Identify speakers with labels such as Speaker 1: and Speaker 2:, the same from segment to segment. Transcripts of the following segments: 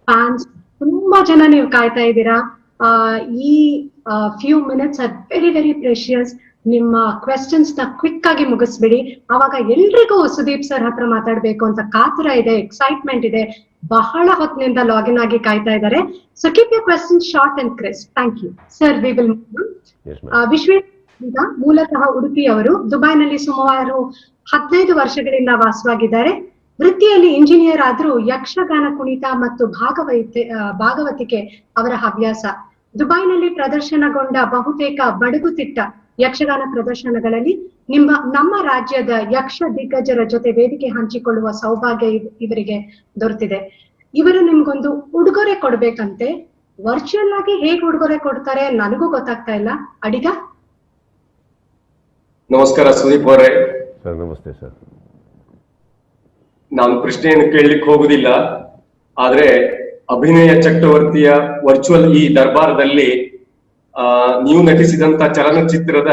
Speaker 1: Fans ತುಂಬಾ ಜನ ನೀವು ಕಾಯ್ತಾ ಇದ್ದೀರಾ. ಈ few minutes are very very precious. ನಿಮ್ಮ ಕ್ವೆಶನ್ಸ್ ನ ಕ್ವಿಕ್ ಆಗಿ ಮುಗಿಸ್ಬಿಡಿ. ಅವಾಗ ಎಲ್ರಿಗೂ ಸುದೀಪ್ ಸರ್ ಹತ್ರ ಮಾತಾಡ್ಬೇಕು ಅಂತ ಕಾತರ ಇದೆ, ಎಕ್ಸೈಟ್ಮೆಂಟ್ ಇದೆ. ಬಹಳ ಹೊತ್ತಿನಿಂದ ಲಾಗಿನ್ ಆಗಿ ಕಾಯ್ತಾ ಇದ್ದಾರೆ. So keep your question short and crisp. Thank you sir. We will Vishweshwara ಮೂಲತಃ ಉಡುಪಿಯವರು, ದುಬೈನಲ್ಲಿ ಸುಮಾರು 15 ವರ್ಷಗಳಿಂದ ವಾಸವಾಗಿದ್ದಾರೆ. ವೃತ್ತಿಯಲ್ಲಿ ಇಂಜಿನಿಯರ್ ಆದ್ರೂ ಯಕ್ಷಗಾನ ಕುಣಿತ ಮತ್ತು ಭಾಗವತಿಕೆ ಅವರ ಹವ್ಯಾಸ. ದುಬೈನಲ್ಲಿ ಪ್ರದರ್ಶನಗೊಂಡ ಬಹುತೇಕ ಬಡಗುತಿಟ್ಟ ಯಕ್ಷಗಾನ ಪ್ರದರ್ಶನಗಳಲ್ಲಿ ನಮ್ಮ ರಾಜ್ಯದ ಯಕ್ಷ ದಿಗ್ಗಜರ ಜೊತೆ ವೇದಿಕೆ ಹಂಚಿಕೊಳ್ಳುವ ಸೌಭಾಗ್ಯ ಇವರಿಗೆ ದೊರೆತಿದೆ. ಇವರು ನಿಮ್ಗೊಂದು ಉಡುಗೊರೆ ಕೊಡ್ಬೇಕಂತೆ. ವರ್ಚುವಲ್ ಆಗಿ ಹೇಗೆ ಉಡುಗೊರೆ ಕೊಡ್ತಾರೆ ನನಗೂ ಗೊತ್ತಾಗ್ತಾ ಇಲ್ಲ. ಅಡಿಗ
Speaker 2: ನಮಸ್ಕಾರ ಸುದೀಪ್ ಅವರೇ.
Speaker 3: ಸರ್ ನಮಸ್ತೆ ಸರ್.
Speaker 2: ನಾನು ಪ್ರಶ್ನೆಯನ್ನು ಕೇಳಲಿಕ್ಕೆ ಹೋಗುದಿಲ್ಲ, ಆದ್ರೆ ಅಭಿನಯ ಚಕ್ರವರ್ತಿಯ ವರ್ಚುವಲ್ ಈ ದರ್ಬಾರದಲ್ಲಿ ನೀವು ನಟಿಸಿದಂತ ಚಲನಚಿತ್ರದ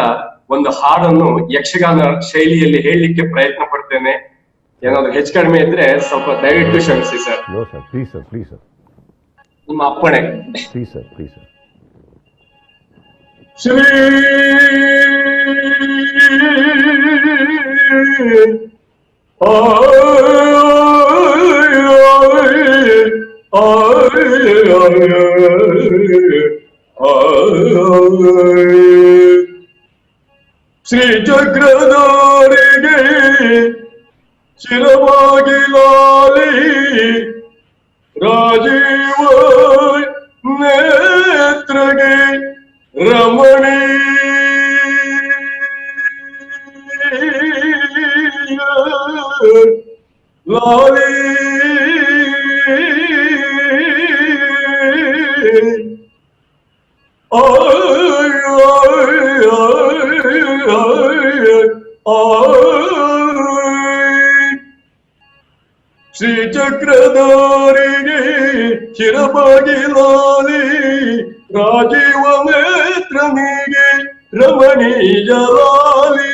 Speaker 2: ಒಂದು ಹಾಡನ್ನು ಯಕ್ಷಗಾನ ಶೈಲಿಯಲ್ಲಿ ಹೇಳಲಿಕ್ಕೆ ಪ್ರಯತ್ನ ಪಡ್ತೇನೆ. ಏನಾದ್ರು ಹೆಚ್ಚು ಕಡಿಮೆ ಇದ್ರೆ ಸ್ವಲ್ಪ ದಯವಿಟ್ಟು ಕ್ಷಮಿಸಿ sir.
Speaker 3: No sir, please sir, please sir.
Speaker 2: ನಿಮ್ಮ ಅಪ್ಪಣೆ.
Speaker 3: Please sir, please sir.
Speaker 2: Shri Shri ಚಕ್ರಧಾರಿಗೆ ಶಿರವಾಗಿ ಲಾಲಿ ರಾಜೀವ ನೇತ್ರಗೆ ರಮಣೀಯ ಲಾಲಿ ಶ್ರೀ ಚಕ್ರಧಾರಿಗೆ ಶಿರಬಾಗಿ ಲಾಲಿ ರಾಜೀವ ನೇತ್ರನಿಗೆ ರಮಣೀಯ ಲಾಲಿ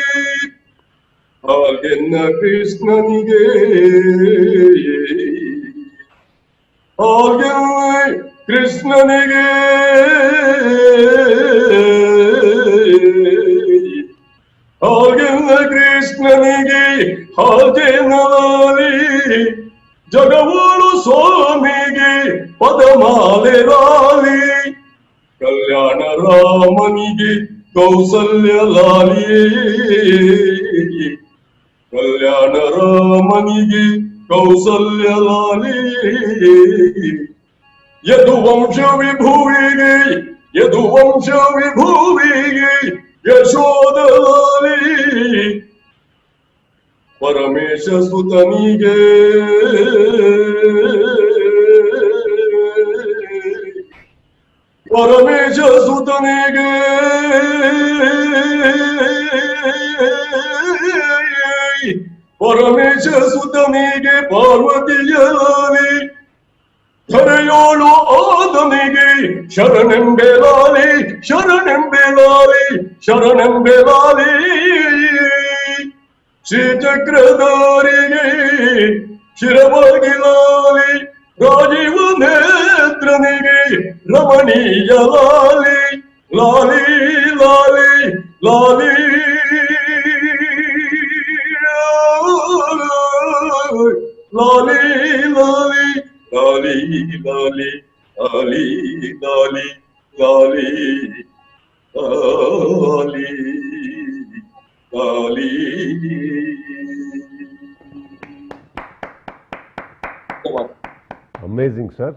Speaker 2: ಹಾಗೆನ್ನ ಕೃಷ್ಣನಿಗೆ ಹಾಗೆನ್ನ ಕೃಷ್ಣನಿಗೆ ಹಾಗೆನ್ನ ಕೃಷ್ಣನಿಗೆ ಹಾಗೆನ್ನ ಲಾಲಿ ಜಗವಾಳು ಸ್ವಾಮಿಗೆ ಪದಮಾಲೆ ಲಾಲಿ ಕಲ್ಯಾಣ ರಾಮನಿಗೆ ಕೌಸಲ್ಯ ಲಾಲಿ ಕಲ್ಯಾಣ ರಾಮನಿಗೆ ಕೌಸಲ್ಯ ಲಾಲಿ ಯದುವಂಶ ವಿಭುವಿಗೆ ಯದುವಂಶ ವಿಭುವಿಗೆ ಯಶೋಧ ಲಾಲಿ ಪರಮೇಶ ಸುತನಿಗೆ ಪರಮೇಶ ಸುತನಿಗೆ ಪರಮೇಶ ಸುತನಿಗೆ ಪಾರ್ವತಿಯ ಲಾಲಿ ಧರೆಯೋಳು ಆದನಿಗೆ ಶರಣೆಂಬೆ ಲಾಲಿ ಶರಣೆಂಬೆ ಲಾಲಿ ಶರಣೆಂಬೆ ಲಾಲಿ ಶ್ರೀ ಚಕ್ರಧಾರಿಗೆ ಶಿರವಾಗಿ ಲಾಲಿ ರಾಜೀವ ನೇತ್ರನಿಗೆ ರಮಣೀಯ ಲಾಲಿ ಲಾಲಿ ಲಾಲಿ ಲಾಲಿ ಲಾಲಿ ಲಾಲಿ ಲಾಲಿ ಲಾಲಿ ಲಾಲಿ ಲಾಲಿ ಲಾಲಿ ಲಾಲಿ ಲಾಲಿ.
Speaker 3: Amazing sir,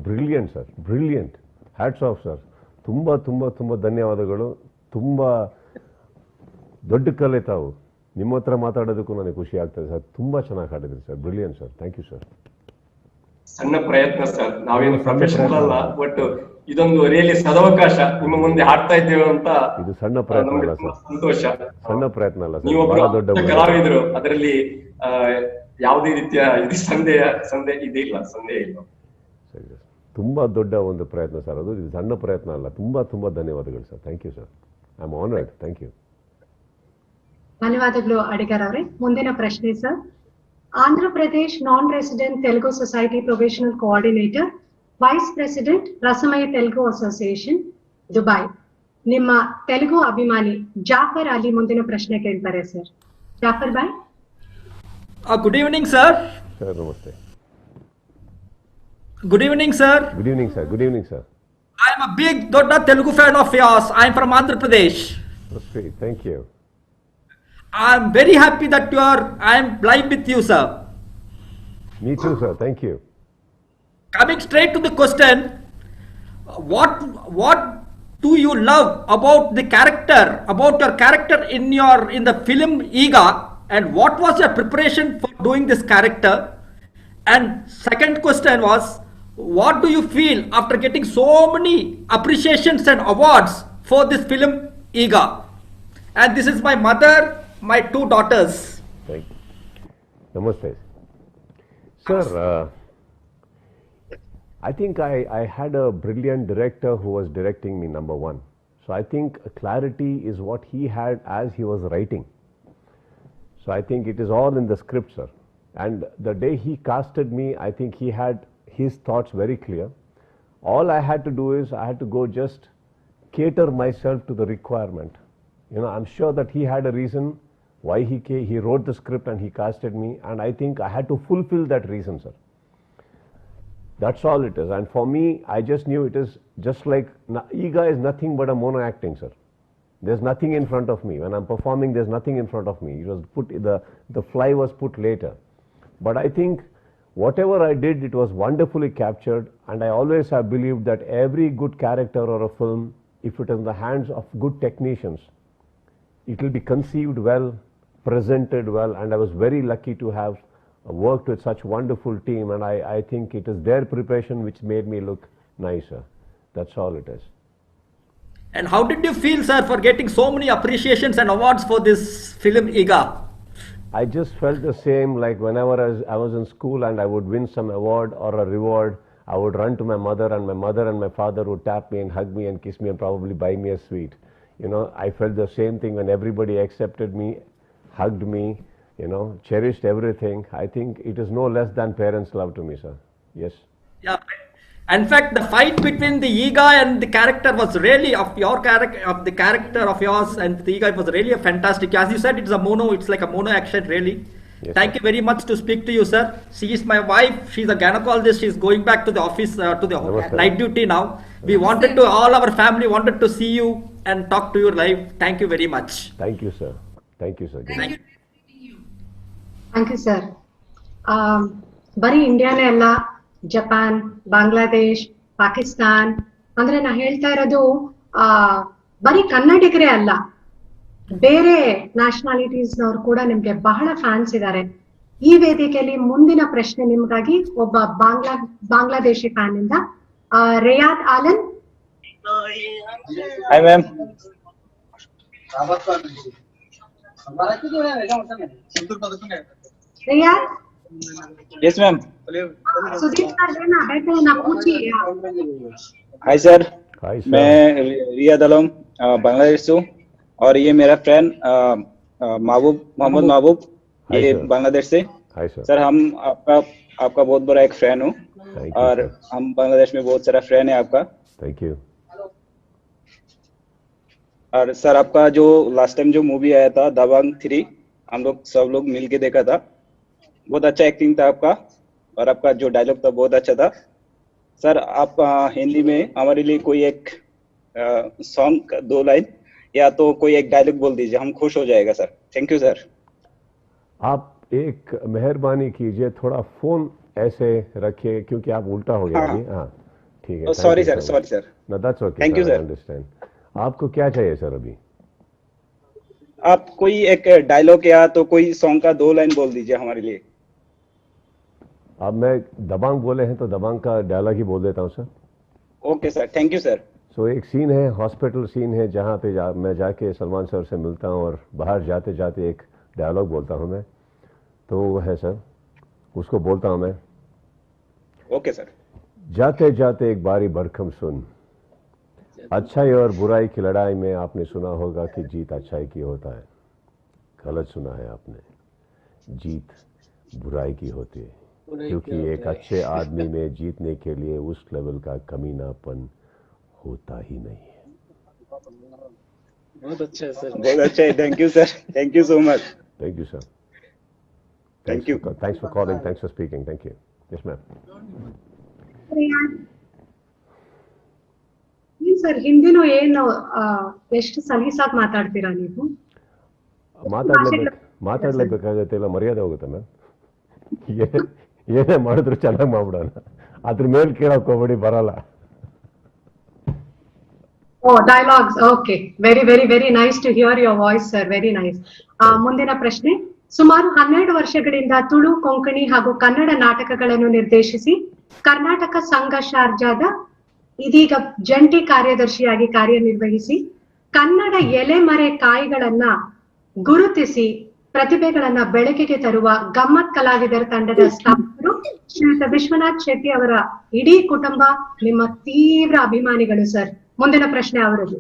Speaker 3: brilliant sir, brilliant. Hats off sir. ತುಂಬ ತುಂಬ ತುಂಬ ಧನ್ಯವಾದಗಳು. ತುಂಬ ದೊಡ್ಡ ಕಲೆ ತಾವು. ನಿಮ್ಮ ಹತ್ರ ಮಾತಾಡೋದಕ್ಕೂ ನನಗೆ ಖುಷಿ ಆಗ್ತದೆ ಸರ್. ತುಂಬ ಚೆನ್ನಾಗಿ ಹಾಡಿದ್ರಿ sir. Brilliant sir. Thank you sir.
Speaker 2: ಸಣ್ಣ ಪ್ರಯತ್ನ ಸರ್, ನಾವೇನು ಪ್ರೊಫೆಷನಲ್ ಅಲ್ಲ, ಬಟ್ ಇದೊಂದು ರಿಯಲಿ ಸದವಕಾಶ ನಿಮ್ಮ ಮುಂದೆ ಹಾಡ್ತಾ ಇದ್ದೇವೆ ಅಂತ.
Speaker 3: ಇದು ಸಣ್ಣ ಪ್ರಯತ್ನ ಅಲ್ಲ ಸರ್,
Speaker 2: ಸಂತೋಷ.
Speaker 3: ಸಣ್ಣ ಪ್ರಯತ್ನ ಅಲ್ಲ
Speaker 2: ನೀವು
Speaker 3: ಸರ್, ಬಹಳ ದೊಡ್ಡ
Speaker 2: ಕಲಾವಿದರು, ಅದರಲ್ಲಿ ಯಾವುದೇ ರೀತಿಯ ಸಂದೇಹ ಇದಿಲ್ಲ, ಸಂದೇಹ ಇಲ್ಲ.
Speaker 3: ಸರಿ ಸರ್, ತುಂಬ ದೊಡ್ಡ ಒಂದು ಪ್ರಯತ್ನ ಸರ್ ಅದು. ಇದು ಸಣ್ಣ ಪ್ರಯತ್ನ ಅಲ್ಲ. ತುಂಬ ತುಂಬ ಧನ್ಯವಾದಗಳು sir. Thank you sir. I am honoured. Thank you.
Speaker 1: ಧನ್ಯವಾದಗಳು ಅಡಿಗರ್ ಅವರೇ. ಮುಂದಿನ ಪ್ರಶ್ನೆ sir. Andhra Pradesh Non-Resident Telugu Society Provisional Coordinator, Vice President, Rasamaya Telugu Association, Dubai. ನಿಮ್ಮ ತೆಲುಗು ಅಭಿಮಾನಿ ಜಾಫರ್ ಅಲಿ ಮುಂದಿನ ಪ್ರಶ್ನೆ ಕೇಳ್ತಾರೆ sir. Jafar bye.
Speaker 4: Good evening, sir.
Speaker 3: Sir, namaste.
Speaker 4: Good evening, sir.
Speaker 3: Good evening, sir. Good evening, sir.
Speaker 4: I am a big Dodda Telugu fan of yours. I am from Andhra Pradesh.
Speaker 3: That's great. Thank you.
Speaker 4: I am very happy that I am live with you, sir.
Speaker 3: Me too, sir. Thank you.
Speaker 4: Coming straight to the question, what do you love about the character, about your character in the film Iga, and what was your preparation for doing this character? And second question was, what do you feel after getting so many appreciations and awards for this film Iga? And this is my mother, my two daughters.
Speaker 3: Thank you. Namaste. Sir, I think I had a brilliant director who was directing me, number one. So I think clarity is what he had as he was writing. So I think it is all in the script, sir. And the day he casted me, I think he had his thoughts very clear. All I had to do is I had to go just cater myself to the requirement. You know, I'm sure that he had a reason why he wrote the script and he casted me, and I think I had to fulfill that reason, sir. That's all it is. And for me, I just knew it is just like Iga is nothing but a mono acting, sir. There's nothing in front of me. When I'm performing, there's nothing in front of me. It was put, the fly was put later. But I think whatever I did, it was wonderfully captured, and I always have believed that every good character or a film, if it is in the hands of good technicians, it will be conceived well, presented well, and I was very lucky to have worked with such wonderful team, and I think it is their preparation which made me look nicer. That's all it is.
Speaker 4: And how did you feel, sir, for getting so many appreciations and awards for this film Iga?
Speaker 3: I just felt the same, like whenever I was in school and I would win some award or a reward, I would run to my mother and my father would tap me and hug me and kiss me and probably buy me a sweet. You know, I felt the same thing when everybody accepted me, hugged me, you know, cherished everything. I think it is no less than parents' love to me, sir. Yes.
Speaker 4: Yeah. In fact, the fight between the Iga and the character was really of the character of yours and the Iga. It was really a fantastic. As you said, it's like a mono action, really.
Speaker 3: Yes,
Speaker 4: Thank
Speaker 3: sir.
Speaker 4: you very much to speak to you, sir. She is my wife. She's a gynecologist. She's going back to the office to the
Speaker 3: Namaste.
Speaker 4: night duty now. We wanted to, all our family wanted to see you and talk to you live. Thank you very much.
Speaker 3: Thank you, sir. Thank you, sir.
Speaker 4: Thank you.
Speaker 1: Thank you sir. ಬರೀ ಇಂಡಿಯಾನೇ ಅಲ್ಲ, Japan, Bangladesh, Pakistan, ಅಂದ್ರೆ ನಾ ಹೇಳ್ತಾ ಇರೋದು ಬರೀ ಕನ್ನಡಿಗರೇ ಅಲ್ಲ, ಬೇರೆ ನ್ಯಾಷನಾಲಿಟೀಸ್ ನವರು ಕೂಡ ನಿಮ್ಗೆ ಬಹಳ ಫ್ಯಾನ್ಸ್ ಇದ್ದಾರೆ. ಈ ವೇದಿಕೆಯಲ್ಲಿ ಮುಂದಿನ ಪ್ರಶ್ನೆ ನಿಮ್ಗಾಗಿ ಒಬ್ಬ ಬಾಂಗ್ಲಾದೇಶಿ ಫ್ಯಾನ್ ಇಂದ, Riyad Alam.
Speaker 5: Hi ma'am.
Speaker 1: Riyad.
Speaker 5: Yes ma'am.
Speaker 1: Sudeep sir देना बैठे ना पूछिए.
Speaker 5: Hi sir.
Speaker 3: Hi, sir.
Speaker 5: मैं रियाद आलम बांग्लादेश से हूँ और ये मेरा फ्रेंड मोहम्मद महबूब,
Speaker 3: Hi,
Speaker 5: ये
Speaker 3: sir.
Speaker 5: बांग्लादेश से.
Speaker 3: Hi, sir.
Speaker 5: सर हम आपका बहुत बड़ा एक फैन हूँ
Speaker 3: Thank you,
Speaker 5: और
Speaker 3: sir.
Speaker 5: हम बांग्लादेश में बहुत सारा फ्रेंड है आपका.
Speaker 3: Thank you.
Speaker 5: और सर आपका जो लास्ट टाइम जो मूवी आया था दबंग 3, हम लोग सब लोग मिल के देखा था. बहुत अच्छा एक्टिंग था आपका और आपका जो डायलॉग था बहुत अच्छा था. सर आप हिंदी में हमारे लिए कोई एक सॉन्ग 2 लाइन या तो कोई एक डायलॉग बोल दीजिए, हम खुश हो जाएगा सर. Thank you sir.
Speaker 3: आप एक मेहरबानी कीजिए, थोड़ा फोन ऐसे रखिए क्योंकि आप उल्टा हो गया
Speaker 5: हाँ।
Speaker 3: अभी. हाँ ठीक है.
Speaker 5: Sorry sir, sorry sir.
Speaker 3: No, that's okay.
Speaker 5: Thank you,
Speaker 3: sir. I
Speaker 5: sir.
Speaker 3: understand. आपको क्या चाहिए सर अभी?
Speaker 5: आप कोई एक डायलॉग या तो कोई सॉन्ग का 2 लाइन बोल दीजिए हमारे लिए.
Speaker 3: अब मैं दबंग बोले हैं तो दबंग का डायलॉग ही बोल देता हूँ sir.
Speaker 5: Okay sir, thank you sir.
Speaker 3: So एक सीन है, हॉस्पिटल सीन है, जहाँ पे मैं जाके सलमान सर से मिलता हूँ और बाहर जाते जाते एक डायलॉग बोलता हूँ मैं, तो वो है सर, उसको बोलता हूँ मैं.
Speaker 5: Okay sir.
Speaker 3: जाते जाते एक बारी भरखम सुन, अच्छाई और बुराई की लड़ाई में आपने सुना होगा कि जीत अच्छाई की होता है. गलत सुना है आपने. जीत बुराई की होती है, क्योंकि एक अच्छे आदमी में जीतने के लिए उस लेवल का कमीनापन होता ही नहीं है।
Speaker 5: बहुत अच्छा है सर, बहुत अच्छा है। Thank you sir, thank you so much.
Speaker 3: Thank you sir,
Speaker 5: Thank you.
Speaker 3: Thanks for calling, thanks for speaking. Thank you. Yes ma'am.
Speaker 1: Sir ಹಿಂದಿನೂ ಏನು ಎಷ್ಟು ಸಲೀಸಾಗಿ ಮಾತಾಡ್ತೀರಾ ನೀವು?
Speaker 3: ಮಾತಾಡ್ಲೇಬೇಕಾಗತ್ತೆ, ಇಲ್ಲ ಮರ್ಯಾದೆ ಹೋಗುತ್ತೆ ಮ್ಯಾಮ್. ಏನೇ ಮಾಡಿದ್ರು ಚೆನ್ನಾಗಿ ಮಾಡ್ಬಿಡೋಣ, ಅದ್ರ ಮೇಲೆ ಕೇಳಕ್ ಹೋಗ್ಬೇಡಿ, ಬರಲ್ಲ.
Speaker 1: Oh dialogues, okay, very very very nice to hear your voice sir, very nice. ಮುಂದಿನ ಪ್ರಶ್ನೆ, ಸುಮಾರು 12 ವರ್ಷಗಳಿಂದ ತುಳು, ಕೊಂಕಣಿ ಹಾಗೂ ಕನ್ನಡ ನಾಟಕಗಳನ್ನು ನಿರ್ದೇಶಿಸಿ ಕರ್ನಾಟಕ ಸಂಘ ಶಾರ್ಜಾದ ಇದೀಗ ಜಂಟಿ ಕಾರ್ಯದರ್ಶಿಯಾಗಿ ಕಾರ್ಯನಿರ್ವಹಿಸಿ ಕನ್ನಡ ಎಲೆಮರೆ ಕಾಯಿಗಳನ್ನ ಗುರುತಿಸಿ ಪ್ರತಿಭೆಗಳನ್ನ ಬೆಳಕಿಗೆ ತರುವ ಗಮ್ಮತ್ ಕಲಾವಿದರ ತಂಡದ ಸ್ಥಾಪಕರು ಶ್ರೀಯುತ ವಿಶ್ವನಾಥ್ ಶೆಟ್ಟಿ ಅವರ ಇಡೀ ಕುಟುಂಬ ನಿಮ್ಮ ತೀವ್ರ ಅಭಿಮಾನಿಗಳು ಸರ್. ಮುಂದಿನ ಪ್ರಶ್ನೆ ಅವರದ್ದು.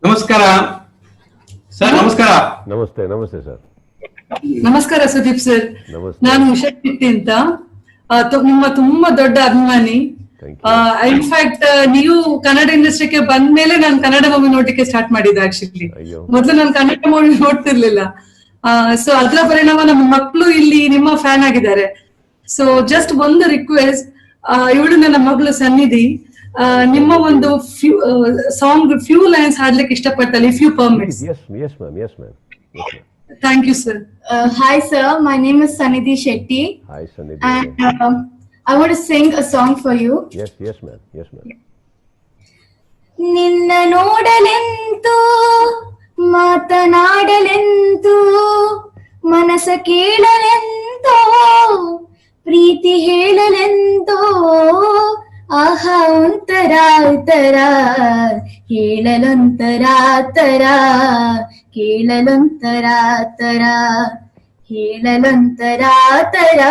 Speaker 6: ನಮಸ್ಕಾರ ಸರ್. ನಮಸ್ಕಾರ.
Speaker 3: ನಮಸ್ತೆ. ನಮಸ್ತೆ ಸರ್.
Speaker 7: ನಮಸ್ಕಾರ ಸುದೀಪ್ ಸರ್.
Speaker 3: ನಮಸ್ತೆ.
Speaker 7: ನಾನು ಉಷಾ ಶೆಟ್ಟಿ ಅಂತ, ನಿಮ್ಮ ತುಂಬಾ ದೊಡ್ಡ ಅಭಿಮಾನಿ. ಇನ್ಫ್ಯಾಕ್ಟ್ ನೀವು ಕನ್ನಡ ಇಂಡಸ್ಟ್ರಿಗೆ ಬಂದ್ಮೇಲೆ ನಾನು ಕನ್ನಡ ಮೂವಿ ನೋಡ್ಲಿಕ್ಕೆ ಸ್ಟಾರ್ಟ್ ಮಾಡಿದ್ದೆ. ಆಕ್ಚುಲಿ ಮೊದಲು ನಾನು ಕನ್ನಡ ಮೂವಿ ನೋಡ್ತಿರ್ಲಿಲ್ಲ. ಸೊ ಅದರ ಪರಿಣಾಮ ನಮ್ಮ ಮಕ್ಕಳು ಇಲ್ಲಿ ನಿಮ್ಮ ಫ್ಯಾನ್ ಆಗಿದ್ದಾರೆ. ಸೊ ಜಸ್ಟ್ ಒಂದು ರಿಕ್ವೆಸ್ಟ್, ಇವಳು ನನ್ನ ಮಗಳು ಸನ್ನಿಧಿ, ನಿಮ್ಮ ಒಂದು ಸಾಂಗ್ ಫ್ಯೂ ಲೈನ್ಸ್ ಹಾಡ್ಲಿಕ್ಕೆ ಇಷ್ಟಪಡ್ತಾಳೆ, if you permits.
Speaker 3: Yes ma'am.
Speaker 7: Thank you sir.
Speaker 8: Hi sir, my name is Sanidhi Shetty.
Speaker 3: Hi Sanidhi.
Speaker 8: And I want to sing a song for you.
Speaker 3: Yes ma'am.
Speaker 8: ನಿನ್ನ ನೋಡಲೆಂತೂ ಮಾತನಾಡಲೆಂತೂ ಮನಸ ಕೇಳಲೆಂತೋ ಪ್ರೀತಿ ಹೇಳಲೆಂತೋ ಆಹಾ ಒಂತರ ಉತ್ತರ ಹೇಳಲೊಂತರ ತರ ಕೇಳಲೊಂತರ ತರ ಹೇಳಲೊಂತರ ತರ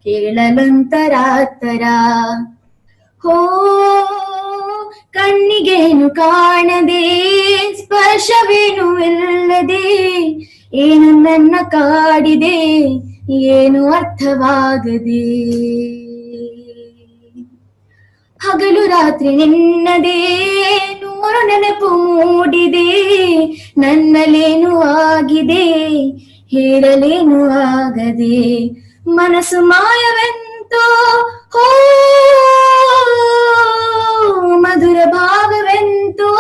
Speaker 8: ಕೇಳಲೊಂತರ ತರ. ಹೋ ಕಣ್ಣಿಗೇನು ಕಾಣದೆ ಸ್ಪರ್ಶವೇನು ಇಲ್ಲದೆ ಏನು ನನ್ನ ಕಾಡಿದೆ ಏನು ಅರ್ಥವಾಗದೆ. ಹಗಲು ರಾತ್ರಿ ನಿನ್ನದೇ ನೂರು ನೆನಪು ಮೂಡಿದೆ ನನ್ನಲೇನು ಆಗಿದೆ ಹೇಳಲೇನು ಆಗದೆ. ಮನಸ್ಸು ಮಾಯವೆಂತೋ ಹೋ ಮಧುರ ಭಾವವೆಂತೋ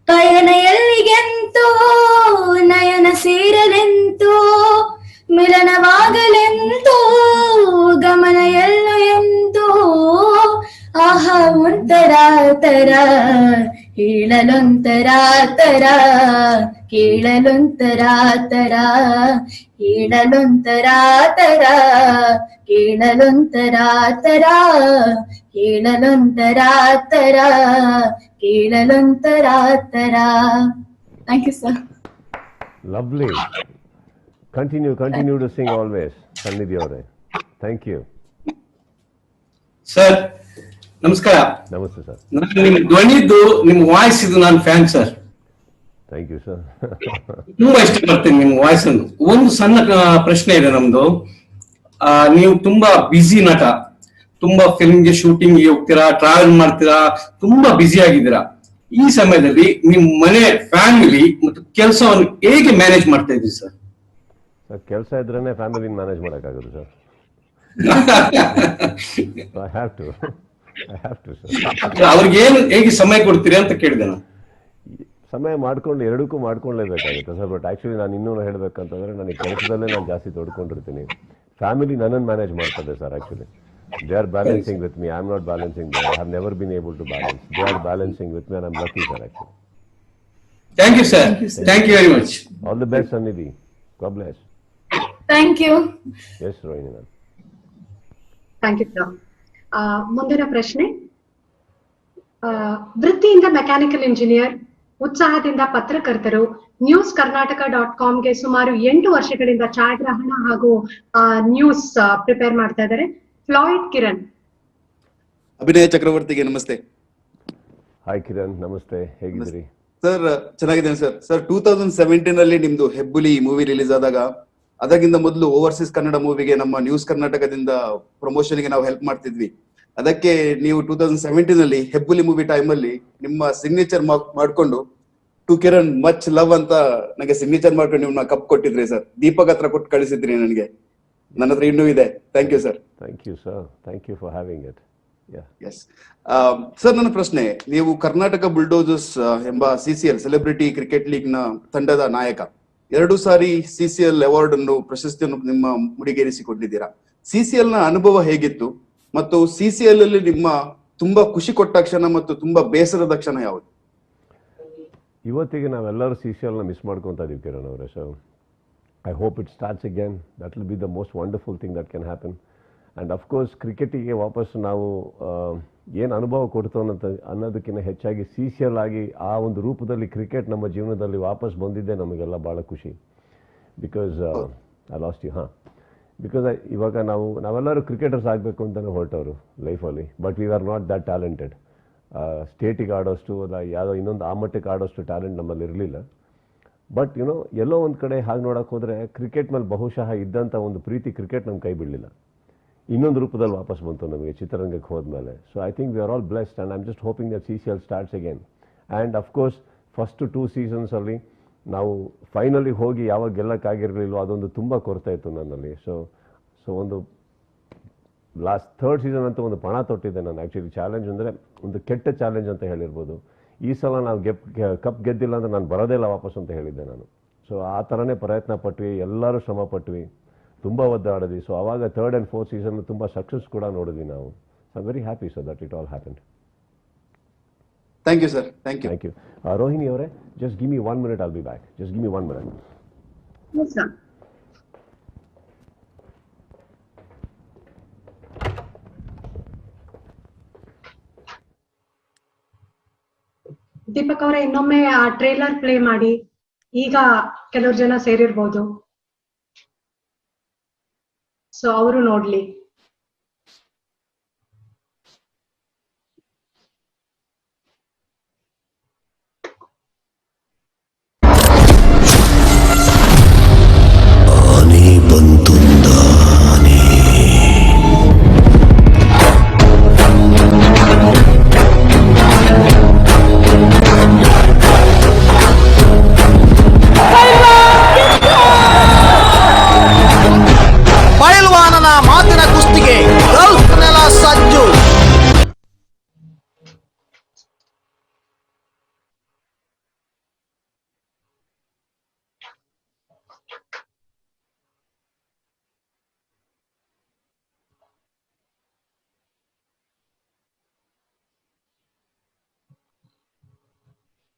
Speaker 8: ಪಯಣ ಎಲ್ಲಿಗೆಂತೋ ನಯನ ಸೇರಲೆಂತೋ ಮಿಲನವಾಗಲೆಂತೋ ಗಮನ ಎಲ್ಲ ಎಂತೋ ಆಹಾ ಒಂತರ ತರ ಹೇಳಲೊಂತರ ತರ ಕೇಳಲೊಂತರ ತರ ಹೇಳಲೊಂತರ ತರ ಕೇಳಲೊಂತರ ತರ ಹೇಳಲೊಂತರ ತರ ಕೇಳಲೊಂತರ ತರ. Thank you sir.
Speaker 3: Lovely. Continue to sing always, Sannidhi ಅವರೇ. Thank you.
Speaker 6: ಸರ್ ನಮಸ್ಕಾರ.
Speaker 3: ನಮಸ್ತೆ ಸರ್.
Speaker 6: ನಿಮ್ ಧ್ವನಿದ್ದು, ನಿಮ್ ವಾಯ್ಸ್ ಇದು ನಾನು fan sir.
Speaker 3: Thank you sir.
Speaker 6: ತುಂಬಾ ಇಷ್ಟಪಡ್ತೀನಿ ನಿಮ್ ವಾಯ್ಸ್ ಅನ್ನು. ಒಂದು ಸಣ್ಣ ಪ್ರಶ್ನೆ ಇದೆ ನಮ್ದು. ನೀವು ತುಂಬಾ ಬ್ಯುಸಿ ನಟ, ತುಂಬಾ ಫಿಲ್ಮ್ಗೆ ಶೂಟಿಂಗ್ಗೆ ಹೋಗ್ತೀರಾ, ಟ್ರಾವೆಲ್ ಮಾಡ್ತೀರಾ, ತುಂಬಾ ಬ್ಯುಸಿ ಆಗಿದ್ದೀರಾ. ಈ ಸಮಯದಲ್ಲಿ ನಿಮ್ ಮನೆ, ಫ್ಯಾಮಿಲಿ ಮತ್ತು ಕೆಲಸವನ್ನು ಹೇಗೆ ಮ್ಯಾನೇಜ್ ಮಾಡ್ತಾ ಇದ್ರಿ ಸರ್?
Speaker 3: ಕೆಲಸ ಇದ್ರೇನೆ ಫ್ಯಾಮಿಲಿ ಮ್ಯಾನೇಜ್ ಮಾಡೋಕ್ಕಾಗೋದು sir. I have to sir.
Speaker 6: ಅವ್ರಿಗೆ ಏನು ಹೇಗೆ ಸಮಯ ಕೊಡ್ತೀರಿ ಅಂತ ಕೇಳಿದೆ ನಾನು.
Speaker 3: ಸಮಯ ಎರಡಕ್ಕೂ ಮಾಡ್ಕೊಳ್ಳೇಬೇಕಾಗುತ್ತೆ ಸರ್. ಬಟ್ ಆಕ್ಚುಲಿ ನಾನು ಇನ್ನೂ ಹೇಳ್ಬೇಕಂತಂದ್ರೆ ನನಗೆ ಕೆಲಸದಲ್ಲೇ ನಾನು ಜಾಸ್ತಿ ತೊಡ್ಕೊಂಡಿರ್ತೀನಿ. ಫ್ಯಾಮಿಲಿ ನನ್ನನ್ನು ಮ್ಯಾನೇಜ್ ಮಾಡ್ತದೆ ಸರ್. Actually they are balancing with me. I am not balancing there. I have never been able to balance. They are balancing with me and I'm lucky sir actually.
Speaker 6: Thank you sir. Thank you very much.
Speaker 3: All the best Sannidhi. God bless.
Speaker 8: Thank you.
Speaker 3: Yes Rohini ma'am.
Speaker 1: Thank you sir. ಮುಂದಿನ ಪ್ರಶ್ನೆ, ವೃತ್ತಿಯಿಂದ mechanical engineer, ಉತ್ಸಾಹದಿಂದ ಪತ್ರಕರ್ತರು, news ಕರ್ನಾಟಕ.comಗೆ ಸುಮಾರು 8 ವರ್ಷಗಳಿಂದ ಛಾಯಾಗ್ರಹಣ ಹಾಗೂ news prepare ಮಾಡ್ತಾ ಇದ್ದಾರೆ ಫ್ಲಾಯ್ಡ್ ಕಿರಣ್.
Speaker 9: ಅಭಿನಯ ಚಕ್ರವರ್ತಿಗೆ ನಮಸ್ತೆ.
Speaker 3: ಹಾಯ್ ಕಿರಣ್, ನಮಸ್ತೆ, ಹೇಗಿದ್ದೀರಿ?
Speaker 9: ಸರ್ ಚೆನ್ನಾಗಿದ್ದೇನೆ ಸರ್. ಸರ್ 2017 ಅಲ್ಲಿ ನಿಮ್ದು ಹೆಬ್ಬುಲಿ ಮೂವಿ ರಿಲೀಸ್ ಆದಾಗ ಅದಕ್ಕಿಂತ ಮೊದಲು ಓವರ್ಸೀಸ್ ಕನ್ನಡ ಮೂವಿಗೆ ನಮ್ಮ ನ್ಯೂಸ್ ಕರ್ನಾಟಕದಿಂದ ಪ್ರಮೋಷನ್ ಗೆ ನಾವು ಹೆಲ್ಪ್ ಮಾಡ್ತಿದ್ವಿ. ಅದಕ್ಕೆ ನೀವು 2017 ಅಲ್ಲಿ ಹೆಬ್ಬುಲಿ ಮೂವಿ ಟೈಮ್ ಅಲ್ಲಿ ನಿಮ್ಮ ಸಿಗ್ನೇಚರ್ ಮಾಡ್ಕೊಂಡು ಟು ಕಿರಣ್ ಮಚ್ ಲವ್ ಅಂತ ನನಗೆ ಸಿಗ್ನೇಚರ್ ಮಾಡ್ಕೊಂಡು ನಿಮ್ನ ಕಪ್ ಕೊಟ್ಟಿದ್ರಿ ಸರ್. ದೀಪಕ್ ಹತ್ರ ಕೊಟ್ಟು ಕಳಿಸಿದ್ರಿ ನನಗೆ. ನನ್ನ ಹತ್ರ ಇನ್ನೂ ಇದೆ. Thank you sir.
Speaker 3: Thank you sir. Thank you for having it.
Speaker 9: Yes sir, ನನ್ನ ಪ್ರಶ್ನೆ, ನೀವು ಕರ್ನಾಟಕ ಬುಲ್ಡೋಸರ್ಸ್ ಎಂಬ CCL ಸೆಲೆಬ್ರಿಟಿ ಕ್ರಿಕೆಟ್ ಲೀಗ್ ನ ತಂಡದ ನಾಯಕ. 2 ಸಾರಿ CCL ಅವಾರ್ಡ್ ಅನ್ನು ಪ್ರಶಸ್ತಿಯನ್ನು ನಿಮ್ಮ ಮುಡಿಗೇರಿಸಿಕೊಂಡಿದ್ದೀರಾ. CCL ನ ಅನುಭವ ಹೇಗಿತ್ತು ಮತ್ತು CCL ಅಲ್ಲಿ ನಿಮ್ಮ ತುಂಬಾ ಖುಷಿ ಕೊಟ್ಟ ಕ್ಷಣ ಮತ್ತು ತುಂಬಾ ಬೇಸರದ ಕ್ಷಣ ಯಾವುದು?
Speaker 3: ಇವತ್ತಿಗೆ ನಾವೆಲ್ಲರೂ CCL ನ ಮಿಸ್ ಮಾಡ್ಕೊತಾ ಇದೀವಿ ಕಿರಣ್ ಅವರೇ. So I hope it starts again. That will be the most wonderful thing that can happen. And of course ಕ್ರಿಕೆಟಿಗೆ ವಾಪಸ್ ನಾವು ಏನು ಅನುಭವ ಕೊಡ್ತು ಅನ್ನೋದಕ್ಕಿಂತ ಹೆಚ್ಚಾಗಿ CCL ಆಗಿ ಆ ಒಂದು ರೂಪದಲ್ಲಿ ಕ್ರಿಕೆಟ್ ನಮ್ಮ ಜೀವನದಲ್ಲಿ ವಾಪಸ್ ಬಂದಿದ್ದೆ ನಮಗೆಲ್ಲ ಭಾಳ ಖುಷಿ. Because I lost you. Because ಇವಾಗ ನಾವೆಲ್ಲರೂ ಕ್ರಿಕೆಟರ್ಸ್ ಆಗಬೇಕು ಅಂತಲೇ ಹೊರಟವರು ಲೈಫಲ್ಲಿ. But we are not that talented. ಸ್ಟೇಟಿಗೆ ಆಡೋಷ್ಟು ಅಲ್ಲ ಯಾವುದೋ ಇನ್ನೊಂದು ಆ ಮಟ್ಟಕ್ಕೆ ಆಡೋಷ್ಟು ಟ್ಯಾಲೆಂಟ್ ನಮ್ಮಲ್ಲಿ ಇರಲಿಲ್ಲ. ಬಟ್ ಎಲ್ಲೋ ಒಂದು ಕಡೆ ಹಾಗೆ ನೋಡೋಕೆ ಹೋದರೆ ಕ್ರಿಕೆಟ್ ಮೇಲೆ ಬಹುಶಃ ಇದ್ದಂಥ ಒಂದು ಪ್ರೀತಿ ಕ್ರಿಕೆಟ್ ನಮ್ಮ ಕೈ ಬಿಡಲಿಲ್ಲ. ಇನ್ನೊಂದು ರೂಪದಲ್ಲಿ ವಾಪಸ್ ಬಂತು ನಮಗೆ ಚಿತ್ರರಂಗಕ್ಕೆ ಹೋದ್ಮೇಲೆ. So I think we are all blessed and I am just hoping that CCL starts again. And of course first 2 ಸೀಸನ್ಸಲ್ಲಿ ನಾವು ಫೈನಲಿಗೆ ಹೋಗಿ ಯಾವಾಗ ಗೆಲ್ಲಕ್ಕಾಗಿರಲಿಲ್ಲೋ ಅದೊಂದು ತುಂಬ ಕೊರತೆ ಇತ್ತು ನನ್ನಲ್ಲಿ. ಸೊ ಒಂದು ಲಾಸ್ಟ್ 3rd ಸೀಸನ್ ಅಂತೂ ಒಂದು ಪಣ ತೊಟ್ಟಿದ್ದೆ ನಾನು. ಆ್ಯಕ್ಚುಲಿ ಚಾಲೆಂಜ್ ಅಂದರೆ ಒಂದು ಕೆಟ್ಟ ಚಾಲೆಂಜ್ ಅಂತ ಹೇಳಿರ್ಬೋದು. ಈ ಸಲ ನಾವು ಕಪ್ ಗೆದ್ದಿಲ್ಲ ಅಂದರೆ ನಾನು ಬರೋದೇ ಇಲ್ಲ ವಾಪಸ್ ಅಂತ ಹೇಳಿದ್ದೆ ನಾನು. ಸೊ ಆ ಥರನೇ ಪ್ರಯತ್ನ ಪಟ್ವಿ, ಎಲ್ಲರೂ ಶ್ರಮ ಪಟ್ವಿ, ತುಂಬ ಒದ್ದಾಡಿದ್ವಿ. ಸೊ ಅವಾಗ 3rd and 4th ಸೀಸನ್ ತುಂಬ ಸಕ್ಸಸ್ ಕೂಡ ನೋಡಿದ್ವಿ ನಾವು. So I very happy sir that it all happened.
Speaker 9: Thank you sir. Thank you.
Speaker 3: Thank you. Rohini ಅವರೇ, just give me 1 minute, I'll be back. Just give me 1 minute.
Speaker 1: Yes, sir. Deepak ಅವರೇ, ಇನ್ನೊಮ್ಮೆ ಆ trailer play ಮಾಡಿ. ಈಗ ಕೆಲವರು ಜನ ಸೇರಿರ್ಬೋದು, so ಅವರು ನೋಡ್ಲಿ.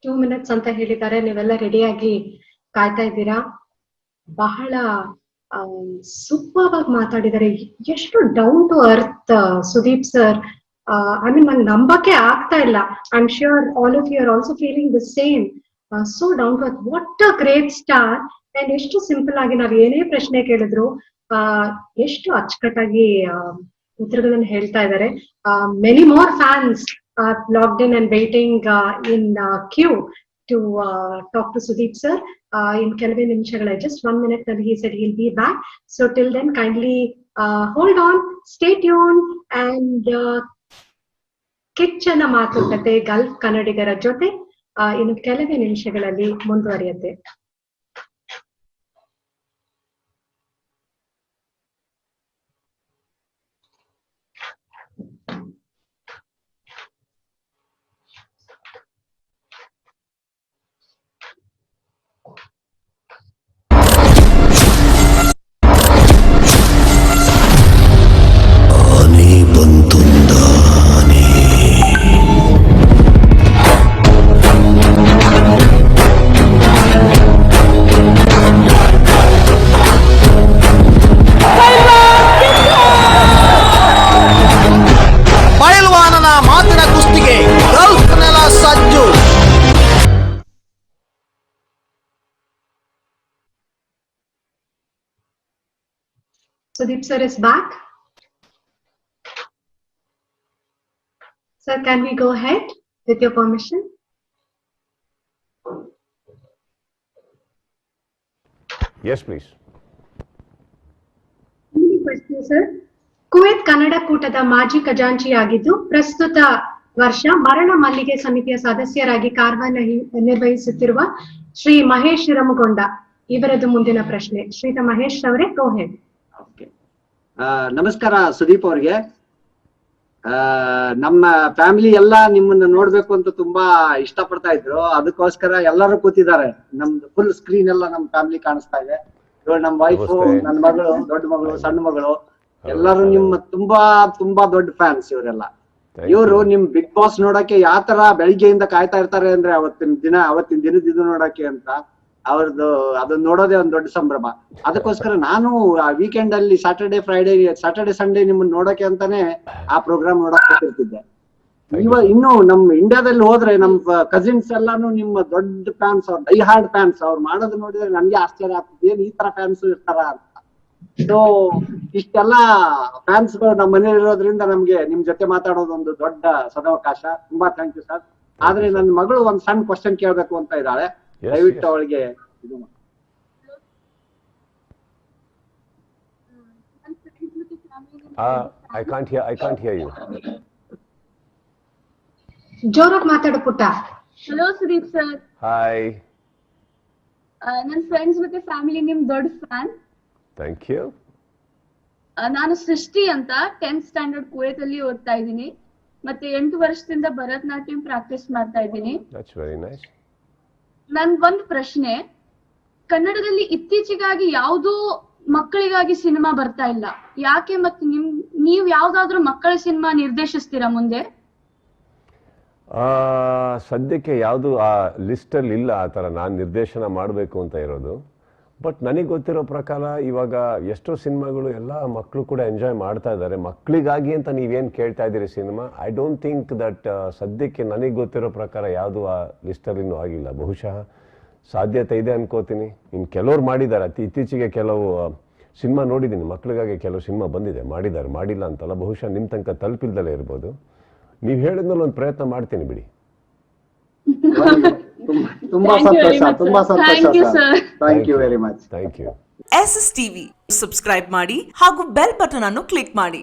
Speaker 1: Two minutes ಅಂತ ಹೇಳಿದ್ದಾರೆ. ನೀವೆಲ್ಲ ರೆಡಿಯಾಗಿ ಕಾಯ್ತಾ ಇದ್ದೀರಾ. ಬಹಳ ಸೂಪರ್ ಆಗಿ ಮಾತಾಡಿದ್ದಾರೆ. ಎಷ್ಟು down to earth Sudeep sir. I mean ನಂಗೆ ನಂಬಕ್ಕೆ ಆಗ್ತಾ ಇಲ್ಲ. I am sure all of you are also feeling the same. So down to earth. What a great star. And ಎಷ್ಟು ಸಿಂಪಲ್ ಆಗಿ ನಾವ್ ಏನೇ ಪ್ರಶ್ನೆ ಕೇಳಿದ್ರು ಎಷ್ಟು ಅಚ್ಚುಕಟ್ಟಾಗಿ ಉತ್ತರಗಳನ್ನು ಹೇಳ್ತಾ ಇದ್ದಾರೆ. Many more fans logged in and waiting in queue to talk to Sudeep sir. In ಕೆಲವೇ ನಿಮಿಷಗಳ, just 1 minute that he said he'll be back. So till then kindly hold on, stay tuned and ಕಿಚ್ಚನ ಮಾತುಕತೆ Gulf ಕನ್ನಡಿಗರ ಜೊತೆ ಇನ್ನು ಕೆಲವೇ ನಿಮಿಷಗಳಲ್ಲಿ ಮುಂದುವರಿಯುತ್ತೆ. Sudeep sir is back. Sir, can we go ahead with your permission?
Speaker 3: Yes please.
Speaker 1: Sir, Kuwait Kannada ಕೂಟದ ಮಾಜಿ ಖಜಾಂಚಿಯಾಗಿದ್ದು ಪ್ರಸ್ತುತ ವರ್ಷ ಮರಣ ಮಲ್ಲಿಗೆ ಸಮಿತಿಯ ಸದಸ್ಯರಾಗಿ ಕಾರ್ಯನಿರ್ವಹಿಸುತ್ತಿರುವ ಶ್ರೀ ಮಹೇಶ್ ಶಿರಮಗೊಂಡ ಇವರದ್ದು ಮುಂದಿನ ಪ್ರಶ್ನೆ. ಶ್ರೀತ ಮಹೇಶ್ ಅವರೇ, ಗೋ ಹೆಡ್.
Speaker 10: ನಮಸ್ಕಾರ ಸುದೀಪ್ ಅವ್ರಿಗೆ. ನಮ್ಮ ಫ್ಯಾಮಿಲಿ ಎಲ್ಲ ನಿಮ್ಮನ್ನ ನೋಡ್ಬೇಕು ಅಂತ ತುಂಬಾ ಇಷ್ಟ ಪಡ್ತಾ ಇದ್ರು, ಅದಕ್ಕೋಸ್ಕರ ಎಲ್ಲರೂ ಕೂತಿದ್ದಾರೆ. ನಮ್ದು ಫುಲ್ ಸ್ಕ್ರೀನ್ ಎಲ್ಲ ನಮ್ ಫ್ಯಾಮಿಲಿ ಕಾಣಿಸ್ತಾ ಇದೆ. ಇವಾಗ ನಮ್ ವೈಫ್, ನನ್ನ ಮಗಳು, ದೊಡ್ಡ ಮಗಳು, ಸಣ್ಣ ಮಗಳು ಎಲ್ಲರೂ ನಿಮ್ಮ ತುಂಬಾ ತುಂಬಾ ದೊಡ್ಡ ಫ್ಯಾನ್ಸ್ ಇವರೆಲ್ಲ. ಇವರು ನಿಮ್ ಬಿಗ್ ಬಾಸ್ ನೋಡಕ್ಕೆ ಯಾವ ತರ ಬೆಳಿಗ್ಗೆಯಿಂದ ಕಾಯ್ತಾ ಇರ್ತಾರೆ ಅಂದ್ರೆ ಅವತ್ತಿನ ದಿನದ ಇದು ನೋಡಕ್ಕೆ ಅಂತ. ಅವ್ರದ್ದು ಅದನ್ನ ನೋಡೋದೇ ಒಂದ್ ದೊಡ್ಡ ಸಂಭ್ರಮ. ಅದಕ್ಕೋಸ್ಕರ ನಾನು ವೀಕೆಂಡ್ ಅಲ್ಲಿ ಸ್ಯಾಟರ್ಡೆ ಸಂಡೇ ನಿಮ್ಮನ್ನ ನೋಡಕ್ಕೆ ಅಂತಾನೆ ಆ ಪ್ರೋಗ್ರಾಮ್ ನೋಡಕ್ ಹೋಗ್ತಿರ್ತಿದ್ದೆ. ಇನ್ನು ನಮ್ ಇಂಡಿಯಾದಲ್ಲಿ ಹೋದ್ರೆ ನಮ್ ಕಸಿನ್ಸ್ ಎಲ್ಲಾನು ನಿಮ್ಮ ದೊಡ್ಡ ಫ್ಯಾನ್ಸ್, ಅವ್ರ ಡೈ ಹಾರ್ಡ್ ಫ್ಯಾನ್ಸ್. ಅವ್ರು ಮಾಡೋದು ನೋಡಿದ್ರೆ ನನ್ಗೆ ಆಶ್ಚರ್ಯ ಆಗ್ತದೆ, ಏನ್ ಈ ತರ ಫ್ಯಾನ್ಸ್ ಇರ್ತಾರ ಅಂತ. ಸೊ ಇಷ್ಟೆಲ್ಲ ಫ್ಯಾನ್ಸ್ ಗಳು ನಮ್ಮ ಮನೇಲಿ ಇರೋದ್ರಿಂದ ನಮ್ಗೆ ನಿಮ್ ಜೊತೆ ಮಾತಾಡೋದು ಒಂದು ದೊಡ್ಡ ಸದಾವಕಾಶ. ತುಂಬಾ ಥ್ಯಾಂಕ್ ಯು ಸರ್. ಆದ್ರೆ ನನ್ನ ಮಗಳು ಒಂದ್ ಸಣ್ಣ ಕ್ವಶನ್ ಕೇಳ್ಬೇಕು ಅಂತ ಇದ್ದಾಳೆ, ದಯವಿಟ್ಟು ಅವಳಿಗೆ ಇದು ಮಾಡಿ.
Speaker 3: I can't hear you.
Speaker 1: ಜೋರಾಗಿ ಮಾತಾಡು ಪುಟ್ಟ.
Speaker 8: Hello Sudeep sir.
Speaker 3: Hi.
Speaker 8: ನನ್ನ ಫ್ರೆಂಡ್ಸ್ ಮತ್ತೆ ಫ್ಯಾಮಿಲಿ ನಿಮ್ ದೊಡ್ಡ ಫ್ಯಾನ್.
Speaker 3: Thank you.
Speaker 8: ನಾನು ಸೃಷ್ಟಿ ಅಂತ 10th ಸ್ಟ್ಯಾಂಡರ್ಡ್ ಕುವೈತ್ ಅಲ್ಲಿ ಓದ್ತಾ ಇದ್ದೀನಿ. ಮತ್ತೆ 8 ವರ್ಷದಿಂದ ಭರತನಾಟ್ಯಂ ಪ್ರಾಕ್ಟೀಸ್ ಮಾಡ್ತಾ ಇದ್ದೀನಿ.
Speaker 3: That's very nice.
Speaker 8: ನನ್ ಒಂದ್ ಪ್ರಶ್ನೆ, ಕನ್ನಡದಲ್ಲಿ ಇತ್ತೀಚೆಗಾಗಿ ಯಾವ್ದೋ ಮಕ್ಕಳಿಗಾಗಿ ಸಿನಿಮಾ ಬರ್ತಾ ಇಲ್ಲ, ಯಾಕೆ? ಮತ್ತೆ ನೀವ್ ಯಾವ್ದಾದ್ರು ಮಕ್ಕಳ ಸಿನಿಮಾ ನಿರ್ದೇಶಿಸ್ತೀರಾ ಮುಂದೆ?
Speaker 3: ಸದ್ಯಕ್ಕೆ ಯಾವುದು ಆ ಲಿಸ್ಟಲ್ಲಿ ಇಲ್ಲ ಆ ಥರ ನಾನು ನಿರ್ದೇಶನ ಮಾಡಬೇಕು ಅಂತ ಇರೋದು. ಬಟ್ ನನಗೆ ಗೊತ್ತಿರೋ ಪ್ರಕಾರ ಇವಾಗ ಎಷ್ಟೋ ಸಿನಿಮಾಗಳು ಎಲ್ಲ ಮಕ್ಕಳು ಕೂಡ ಎಂಜಾಯ್ ಮಾಡ್ತಾ ಇದ್ದಾರೆ. ಮಕ್ಕಳಿಗಾಗಿ ಅಂತ ನೀವೇನು ಕೇಳ್ತಾ ಇದ್ದೀರಿ cinema, I don't think that ಸದ್ಯಕ್ಕೆ ನನಗೆ ಗೊತ್ತಿರೋ ಪ್ರಕಾರ ಯಾವುದು ಆ ಲಿಸ್ಟಲ್ಲಿ ಇನ್ನೂ ಆಗಿಲ್ಲ. ಬಹುಶಃ ಸಾಧ್ಯತೆ ಇದೆ ಅನ್ಕೋತೀನಿ. ಇನ್ನು ಕೆಲವ್ರು ಮಾಡಿದ್ದಾರೆ, ಇತ್ತೀಚೆಗೆ ಕೆಲವು ಸಿನಿಮಾ ನೋಡಿದ್ದೀನಿ, ಮಕ್ಕಳಿಗಾಗಿ ಕೆಲವು ಸಿನಿಮಾ ಬಂದಿದೆ, ಮಾಡಿದ್ದಾರೆ, ಮಾಡಿಲ್ಲ ಅಂತಲ್ಲ. ಬಹುಶಃ ನಿಮ್ಮ ತನಕ ತಲುಪಿಲ್ದಲೇ ಇರ್ಬೋದು. ನೀವು ಹೇಳಿದ್ಮೇಲೆ ಒಂದು ಪ್ರಯತ್ನ ಮಾಡ್ತೀನಿ ಬಿಡಿ.
Speaker 10: ತುಂಬಾ ಸಂತೋಷ, ತುಂಬಾ ಸಂತೋಷ sir. Thank you very much.
Speaker 3: Thank you.
Speaker 11: SSTV subscribe ಮಾಡಿ ಹಾಗೂ ಬೆಲ್ ಬಟನ್ ಅನ್ನು ಕ್ಲಿಕ್ ಮಾಡಿ.